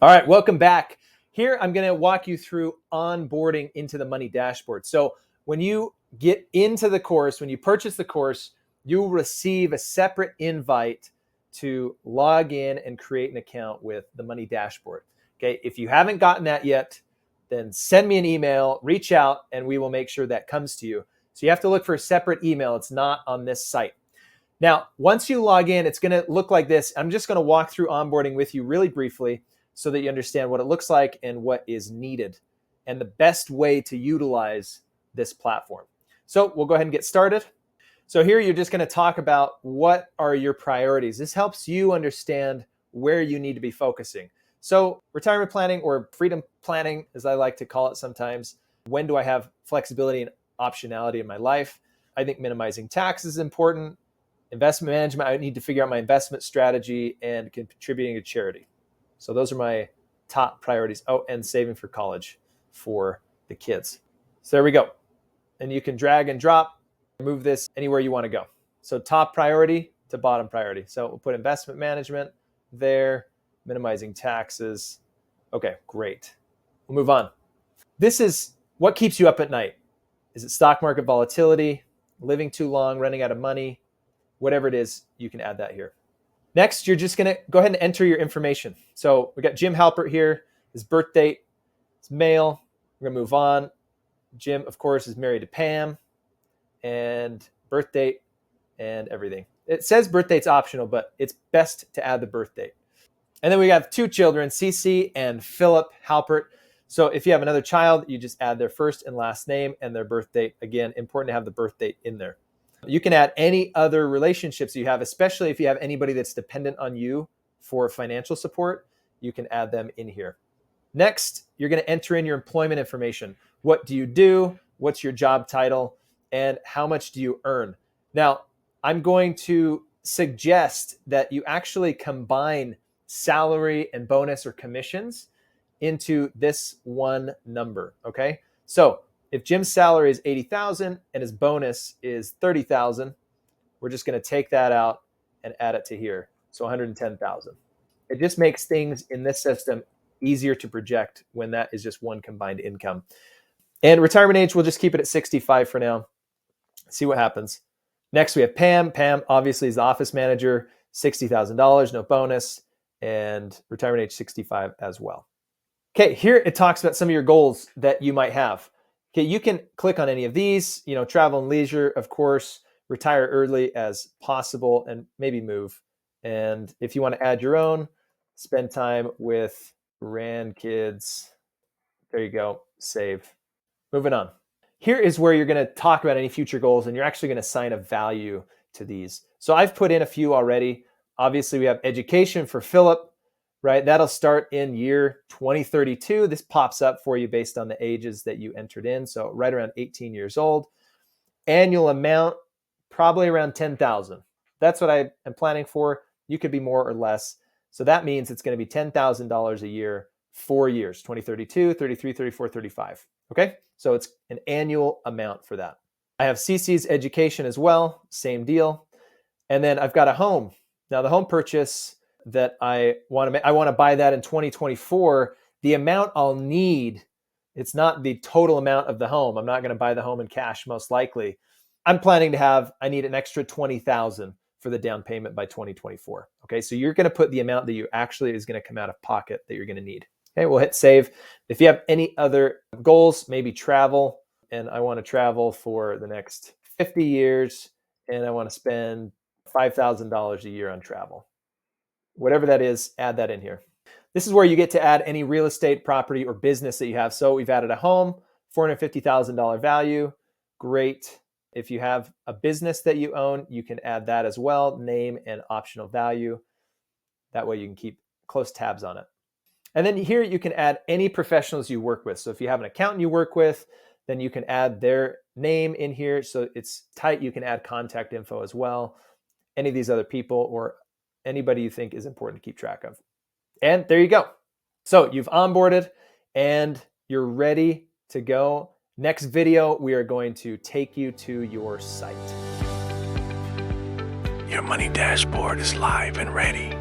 All right, welcome back. Here, I'm going to walk you through onboarding into the Money Dashboard. So when you get into the course, when you purchase the course, you'll receive a separate invite to log in and create an account with the Money Dashboard. Okay, if you haven't gotten that yet, then send me an email, reach out, and we will make sure that comes to you. So you have to look for a separate email. It's not on this site. Now, once you log in, it's going to look like this. I'm just going to walk through onboarding with you really briefly so that you understand what it looks like and what is needed and the best way to utilize this platform. So we'll go ahead and get started. So here you're just going to talk about what are your priorities. This helps you understand where you need to be focusing. So retirement planning, or freedom planning, as I like to call it sometimes. When do I have flexibility and optionality in my life? I think minimizing taxes is important. Investment management, I need to figure out my investment strategy, and contributing to charity. So those are my top priorities. Oh, and saving for college for the kids. So there we go. And you can drag and drop, move this anywhere you want to go. So top priority to bottom priority. So we'll put investment management there, minimizing taxes. Okay, great. We'll move on. This is what keeps you up at night. Is it stock market volatility, living too long, running out of money? Whatever it is, you can add that here. Next, you're just going to go ahead and enter your information. So we got Jim Halpert here, his birth date, his male. We're going to move on. Jim, of course, is married to Pam, and birth date and everything. It says birth date's optional, but it's best to add the birth date. And then we have two children, Cece and Philip Halpert. So if you have another child, you just add their first and last name and their birth date. Again, important to have the birth date in there. You can add any other relationships you have, especially if you have anybody that's dependent on you for financial support. You can add them in here. Next, you're going to enter in your employment information. What do you do? What's your job title? And how much do you earn? Now, I'm going to suggest that you actually combine salary and bonus or commissions into this one number, okay? So if Jim's salary is $80,000 and his bonus is $30,000, we're just going to take that out and add it to here. So $110,000. It just makes things in this system easier to project when that is just one combined income. And retirement age, we'll just keep it at 65 for now. See what happens. Next, we have Pam. Pam obviously is the office manager, $60,000, no bonus, and retirement age 65 as well. Okay, here it talks about some of your goals that you might have. Okay, you can click on any of these, travel and leisure, of course, retire early as possible, and maybe move. And if you want to add your own, spend time with grandkids. There you go, save. Moving on. Here is where you're going to talk about any future goals, and you're actually going to assign a value to these. So I've put in a few already. Obviously, we have education for Philip, right? That'll start in year 2032. This pops up for you based on the ages that you entered in. So right around 18 years old. Annual amount, probably around 10,000. That's what I am planning for. You could be more or less. So that means it's going to be $10,000 a year, 4 years, 2032, 33, 34, 35. Okay? So it's an annual amount for that. I have CC's education as well, same deal. And then I've got a home. Now the home purchase that I want to buy that in 2024. The amount I'll need, it's not the total amount of the home. I'm not going to buy the home in cash, most likely. I'm planning to I need an extra $20,000 for the down payment by 2024. Okay, so you're going to put the amount that you actually is going to come out of pocket that you're going to need. Okay, we'll hit save. If you have any other goals, maybe travel, and I want to travel for the next 50 years, and I want to spend $5,000 a year on travel. Whatever that is, add that in here. This is where you get to add any real estate, property, or business that you have. So we've added a home, $450,000 value. Great. If you have a business that you own, you can add that as well, name and optional value. That way you can keep close tabs on it. And then here you can add any professionals you work with. So if you have an accountant you work with, then you can add their name in here. So it's tight. You can add contact info as well. Any of these other people or anybody you think is important to keep track of. And there you go. So you've onboarded and you're ready to go. Next video, we are going to take you to your site. Your money dashboard is live and ready.